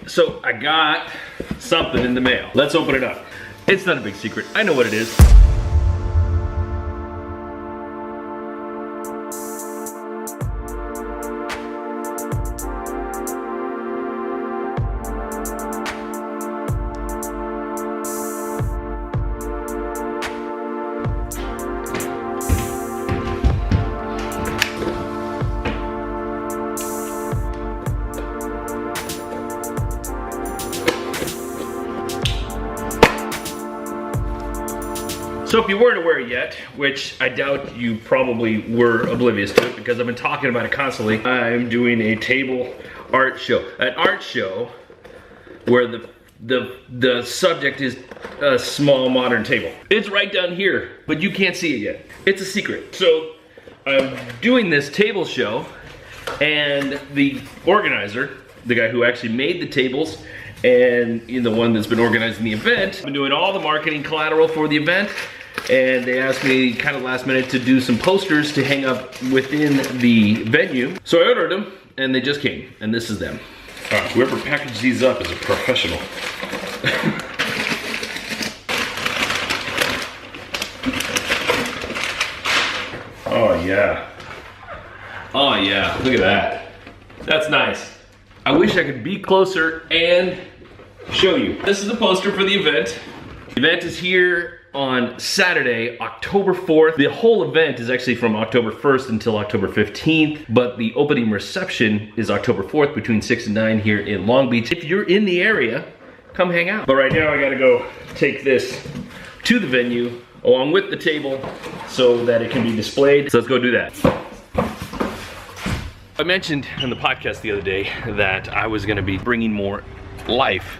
So I got something in the mail. Let's open it up. It's not a big secret. I know what it is. So if you weren't aware yet, which I doubt you probably were oblivious to it because I've been talking about it constantly, I'm doing a table art show. An art show where the subject is a small modern table. It's right down here, but you can't see it yet. It's a secret. So I'm doing this table show, and the organizer, the guy who actually made the tables, and the one that's been organizing the event, I've been doing all the marketing collateral for the event. And they asked me kind of last minute to do some posters to hang up within the venue. So I ordered them and they just came, and this is them. Whoever packaged these up is a professional. Oh yeah. Oh yeah, look at that. That's nice. I wish I could be closer and show you. This is the poster for the event. The event is here on Saturday, October 4th. The whole event is actually from October 1st until October 15th, but the opening reception is October 4th between 6 and 9 here in Long Beach. If you're in the area, come hang out. But right now I gotta go take this to the venue along with the table so that it can be displayed. So let's go do that. I mentioned in the podcast the other day that I was gonna be bringing more life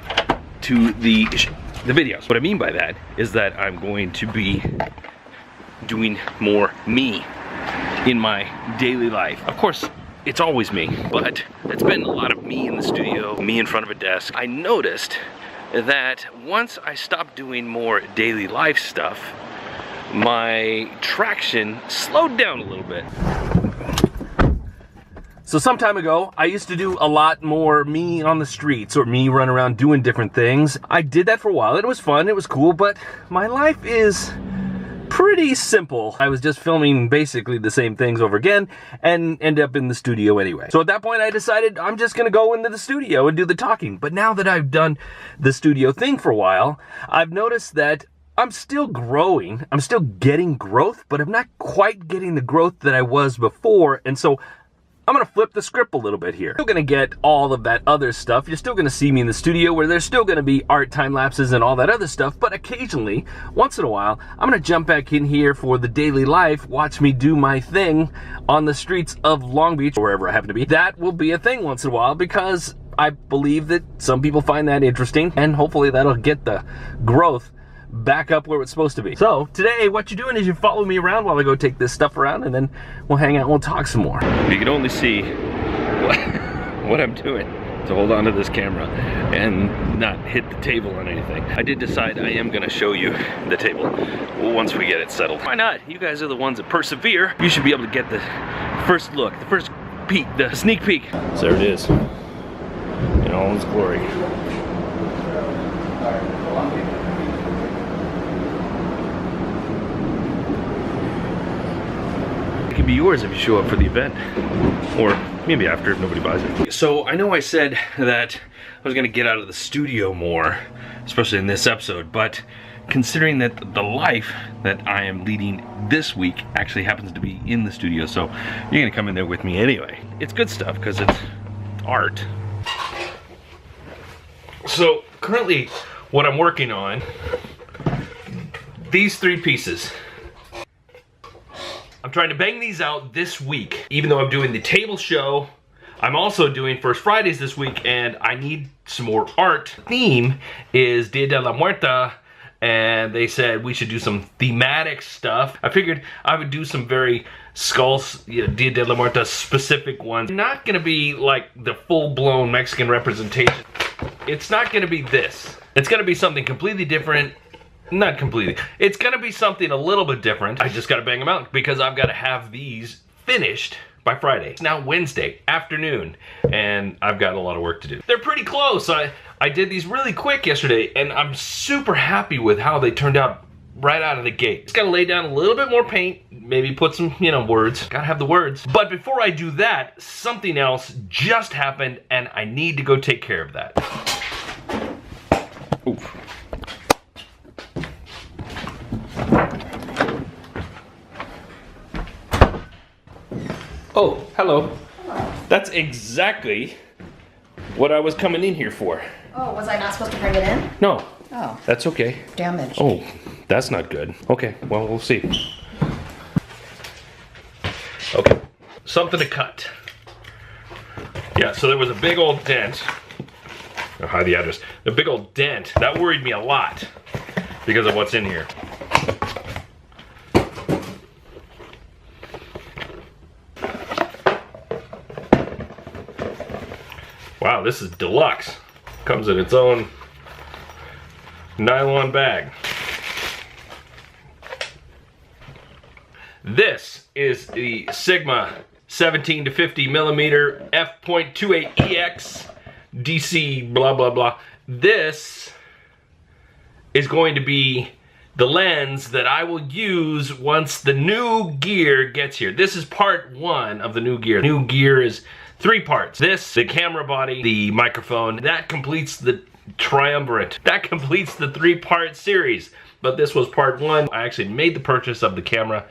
to the videos. What I mean by that is that I'm going to be doing more me in my daily life. Of course, it's always me, but it's been a lot of me in the studio, me in front of a desk. I noticed that once I stopped doing more daily life stuff, my traction slowed down a little bit. So some time ago, I used to do a lot more me on the streets or me run around doing different things. I did that for a while. It was fun, it was cool, but my life is pretty simple. I was just filming basically the same things over again and end up in the studio anyway. So at that point I decided I'm just gonna go into the studio and do the talking. But now that I've done the studio thing for a while, I've noticed that I'm still growing. I'm still getting growth, but I'm not quite getting the growth that I was before. And so I'm gonna flip the script a little bit here. You're still gonna get all of that other stuff. You're still gonna see me in the studio where there's still gonna be art time lapses and all that other stuff, but occasionally, once in a while, I'm gonna jump back in here for the daily life, watch me do my thing on the streets of Long Beach, or wherever I happen to be. That will be a thing once in a while because I believe that some people find that interesting, and hopefully that'll get the growth back up where it's supposed to be. So today what you're doing is you follow me around while I go take this stuff around, and then we'll hang out and we'll talk some more. You can only see what I'm doing to hold on to this camera and not hit the table on anything. I did decide I am gonna show you the table once we get it settled. Why not? You guys are the ones that persevere. You should be able to get the first look, the first peek, the sneak peek. So there it is, in all its glory. It can be yours if you show up for the event, or maybe after if nobody buys it. So I know I said that I was gonna get out of the studio more, especially in this episode, but considering that the life that I am leading this week actually happens to be in the studio, so you're gonna come in there with me anyway. It's good stuff because it's art. So currently what I'm working on, these 3 pieces. I'm trying to bang these out this week. Even though I'm doing the table show, I'm also doing First Fridays this week, and I need some more art. The theme is Dia de la Muerta, and they said we should do some thematic stuff. I figured I would do some very Dia de la Muerta specific ones. Not gonna be like the full-blown Mexican representation. It's not gonna be this. It's gonna be something completely different. Not completely. It's gonna be something a little bit different. I just gotta bang them out because I've gotta have these finished by Friday. It's now Wednesday afternoon, and I've got a lot of work to do. They're pretty close. I did these really quick yesterday, and I'm super happy with how they turned out right out of the gate. Just gotta lay down a little bit more paint, maybe put some, words. Gotta have the words. But before I do that, something else just happened, and I need to go take care of that. Oof. Oh, hello. Hello. That's exactly what I was coming in here for. Oh, was I not supposed to bring it in? No. Oh. That's okay. Damaged. Oh, that's not good. Okay, well, we'll see. Okay, something to cut. Yeah, so there was a big old dent. I'll hide the address. A big old dent. That worried me a lot because of what's in here. Wow, this is deluxe. Comes in its own nylon bag. This is the Sigma 17 to 50 millimeter f.28EX DC blah blah blah. This is going to be the lens that I will use once the new gear gets here. This is part one of the new gear. New gear is 3 parts. This, the camera body, the microphone, that completes the triumvirate. That completes the 3-part series. But this was part 1. I actually made the purchase of the camera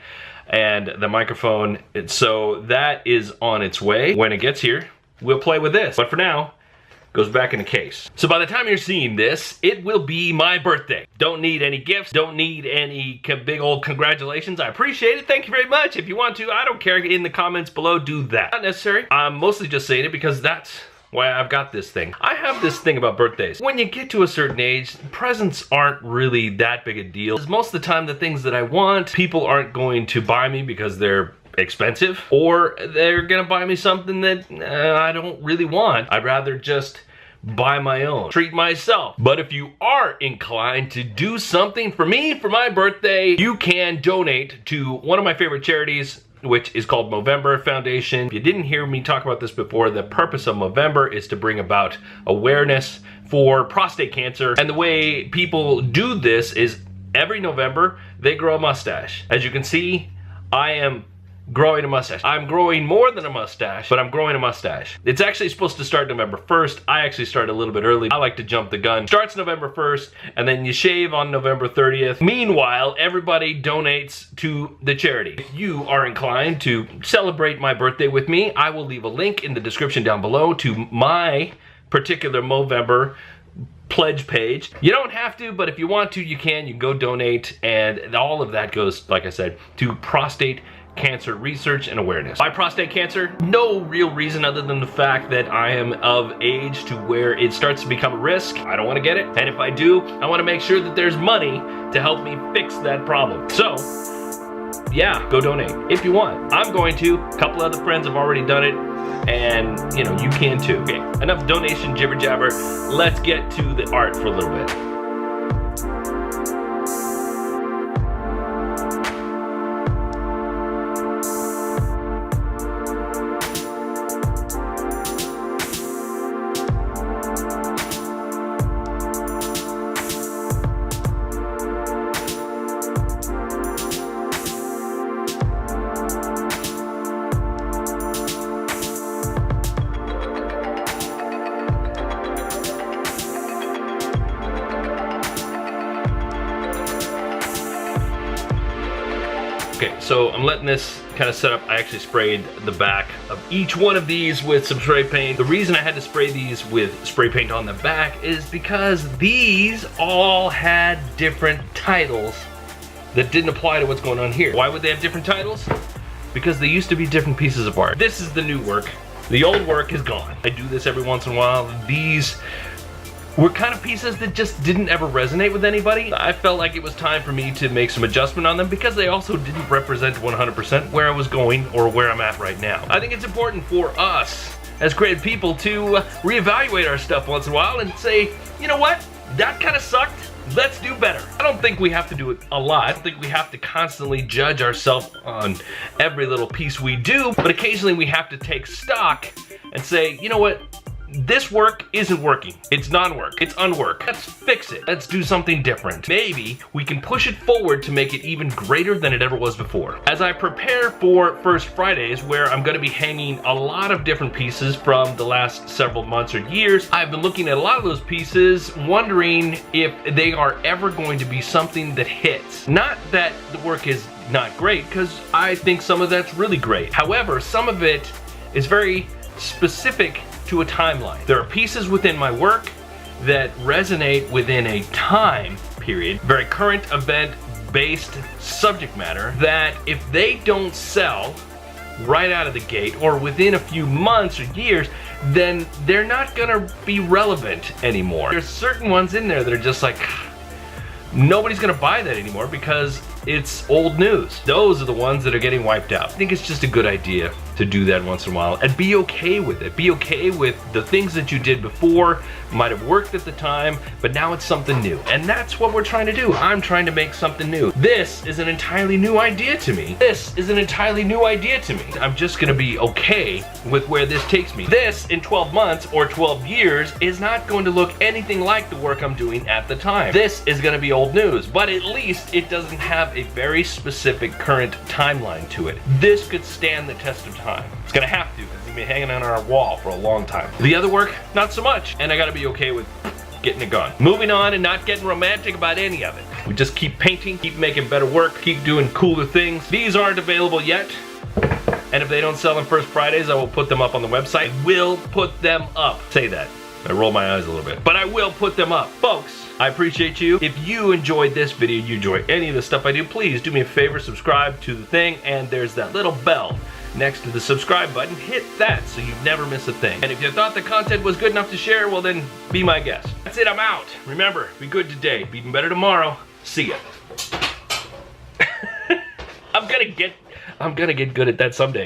and the microphone, so that is on its way. When it gets here, we'll play with this. But for now, it goes back in the case. So by the time you're seeing this, it will be my birthday. Don't need any gifts, don't need any big old congratulations. I appreciate it, thank you very much. If you want to, I don't care, in the comments below, do that. Not necessary. I'm mostly just saying it because that's why I've got this thing. I have this thing about birthdays. When you get to a certain age, presents aren't really that big a deal. Most of the time, the things that I want, people aren't going to buy me because they're expensive, or they're gonna buy me something that I don't really want. I'd rather just buy my own, treat myself. But if you are inclined to do something for me for my birthday, you can donate to one of my favorite charities, which is called Movember Foundation. If you didn't hear me talk about this before, the purpose of Movember is to bring about awareness for prostate cancer. And the way people do this is every November, they grow a mustache. As you can see, I am growing a mustache. I'm growing more than a mustache, but I'm growing a mustache. It's actually supposed to start November 1st. I actually started a little bit early. I like to jump the gun. Starts November 1st, and then you shave on November 30th. Meanwhile, everybody donates to the charity. If you are inclined to celebrate my birthday with me, I will leave a link in the description down below to my particular Movember pledge page. You don't have to, but if you want to, you can. You can go donate, and all of that goes, like I said, to prostate cancer research and awareness. Why prostate cancer? No real reason other than the fact that I am of age to where it starts to become a risk. I don't want to get it, and if I do, I want to make sure that there's money to help me fix that problem. So yeah, go donate if you want. I'm going to. A couple other friends have already done it, and you can too. Okay, enough donation jibber jabber. Let's get to the art for a little bit. Okay, so I'm letting this kind of set up. I actually sprayed the back of each one of these with some spray paint. The reason I had to spray these with spray paint on the back is because these all had different titles that didn't apply to what's going on here. Why would they have different titles? Because they used to be different pieces of art. This is the new work. The old work is gone. I do this every once in a while. These were kind of pieces that just didn't ever resonate with anybody. I felt like it was time for me to make some adjustment on them because they also didn't represent 100% where I was going or where I'm at right now. I think it's important for us as creative people to reevaluate our stuff once in a while and say, you know what, that kind of sucked. Let's do better. I don't think we have to do it a lot. I don't think we have to constantly judge ourselves on every little piece we do, but occasionally we have to take stock and say, you know what? This work isn't working. It's non-work. It's unwork. Let's fix it. Let's do something different. Maybe we can push it forward to make it even greater than it ever was before. As I prepare for First Fridays, where I'm gonna be hanging a lot of different pieces from the last several months or years, I've been looking at a lot of those pieces, wondering if they are ever going to be something that hits. Not that the work is not great, because I think some of that's really great. However, some of it is very specific to a timeline. There are pieces within my work that resonate within a time period, very current event based subject matter, that if they don't sell right out of the gate or within a few months or years, then they're not gonna be relevant anymore. There's certain ones in there that are just like, nobody's gonna buy that anymore because it's old news. Those are the ones that are getting wiped out. I think it's just a good idea to do that once in a while and be okay with it. Be okay with the things that you did before, might have worked at the time, but now it's something new. And that's what we're trying to do. I'm trying to make something new. This is an entirely new idea to me. This is an entirely new idea to me. I'm just gonna be okay with where this takes me. This, in 12 months or 12 years, is not going to look anything like the work I'm doing at the time. This is gonna be old news, but at least it doesn't have a very specific current timeline to it. This could stand the test of time. It's gonna have to, because it's been hanging on our wall for a long time. The other work, not so much, and I gotta be okay with getting it gone. Moving on and not getting romantic about any of it. We just keep painting, keep making better work, keep doing cooler things. These aren't available yet, and if they don't sell on First Fridays, I will put them up on the website. I will put them up. Say that. I roll my eyes a little bit, but I will put them up. Folks, I appreciate you. If you enjoyed this video, you enjoy any of the stuff I do, please do me a favor, subscribe to the thing, and there's that little bell next to the subscribe button. Hit that so you never miss a thing. And if you thought the content was good enough to share, well then, be my guest. That's it, I'm out. Remember, be good today, be even better tomorrow. See ya. I'm gonna get good at that someday.